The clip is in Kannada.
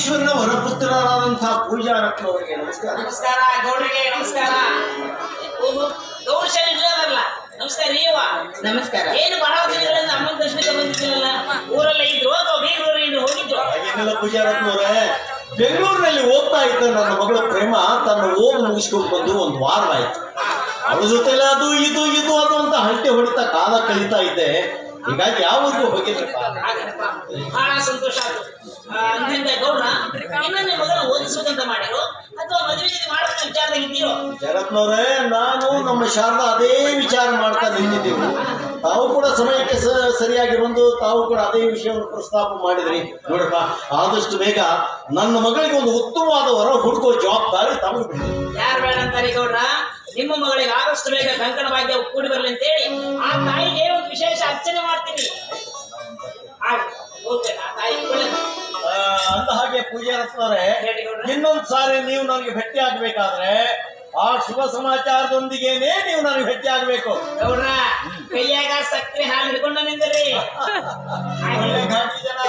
ಪರಮೇಶ್ವರನ ವರಪುತ್ರರಾದಂತಹ ಪೂಜಾ ರತ್ನವರಿಗೆ ನಮಸ್ಕಾರ. ನಮಸ್ಕಾರ ಗೌಡ್ರಿಗೆ ನಮಸ್ಕಾರ. ಗೌಡ ಶನಿ ಇಲ್ಲದಲ್ಲ. ನಮಸ್ಕಾರ ನೀವ ನಮಸ್ಕಾರ. ಏನು ಬಹಳ ದಿನಗಳಿಂದ ಅಮ್ಮನ ದರ್ಶನಕ್ಕೆ ಬಂದಿದ್ದಿಲ್ಲ. ಊರಲ್ಲ ಇದ್ರು ಅಥವಾ ಬೀಗರೂರಿಗೆ ಹೋಗಿದ್ರು. ಹಾಗೇನಿಲ್ಲ ಪೂಜಾ ರತ್ನವರೇ, ಬೆಂಗಳೂರಿನಲ್ಲಿ ಓದ್ತಾ ಇದ್ದ ನನ್ನ ಮಗಳು ಪ್ರೇಮ ತನ್ನ ಓದು ಮುಗಿಸ್ಕೊಂಡು ಬಂದು ಒಂದು ವಾರವಾಯ್ತು. ಅವಳ ಜೊತೆಲೆ ಅದು ಇದು ಇದು ಅದು ಅಂತ ಹಂಟೆ ಹೊಡಿತಾ ಕಾಲ ಕಳೀತಾ ಇದ್ದೆ. ಹೀಗಾಗಿ ಯಾವರಿಗೂ ಹೋಗಿದ್ರಪ್ಪ. ಬಹಳ ಸಂತೋಷ ಆಯ್ತು. ಅಂದಂಗ ಗೌಡ ಇನ್ನ ನಿಮ್ಮ ಮಗನ ಓದಿಸ್ಬೇಕಂತ ಮಾಡಿರು ಅಥವಾ ಮದುವೆ ಮಾಡೋದ್ರ ವಿಚಾರದಾಗ ಇದ್ದೀರೋ? ಜರತ್ನವ್ರೆ, ನಾನು ನಮ್ಮ ಶಾರದಾ ಅದೇ ವಿಚಾರ ಮಾಡ್ತಾ ನಿಂತಿದ್ದೀವಿ. ತಾವು ಕೂಡ ಸಮಯಕ್ಕೆ ಸರಿಯಾಗಿ ಬಂದು ತಾವು ಕೂಡ ಅದೇ ವಿಷಯವನ್ನು ಪ್ರಸ್ತಾಪ ಮಾಡಿದ್ರಿ. ನೋಡಪ್ಪ, ಆದಷ್ಟು ಬೇಗ ನನ್ನ ಮಗಳಿಗೆ ಒಂದು ಉತ್ತಮವಾದ ವರ ಹುಡುಕುವ ಜವಾಬ್ದಾರಿ ತಮಗೆ ಬಿಡಿ. ಯಾರು ಬೇಡ ಅಂತಾರೆ ಗೌಡ್ರ? ನಿಮ್ಮ ಮಗಳಿಗೆ ಆದಷ್ಟು ಬೇಗ ಕಂಕಣ ಭಾಗ್ಯ ಕೂಡಿ ಬರ್ಲಿ ಅಂತೇಳಿ ಆ ತಾಯಿಗೆ ಒಂದು ವಿಶೇಷ ಅರ್ಚನೆ ಮಾಡ್ತೀನಿ. ಅಂತ ಹಾಗೆ ಪೂಜೆ ರತ್ನವ್ರೆ, ಇನ್ನೊಂದು ಸಾರಿ ನೀವು ನನಗೆ ಭೇಟಿ ಆಗ್ಬೇಕಾದ್ರೆ ಆ ಶುಭ ಸಮಾಚಾರದೊಂದಿಗೇನೆ ನೀವು ನನಗೆ ಭೇಟಿ ಆಗ್ಬೇಕು. ಗೌಡ್ರ ಕೈಯಾಗ ಸಕ್ಕರೆ ಹಾಲು ಹಿಡ್ಕೊಂಡ ನಿಂದ್ರಿ. ಒಳ್ಳೆ ಘಾಟಿ ಜನ.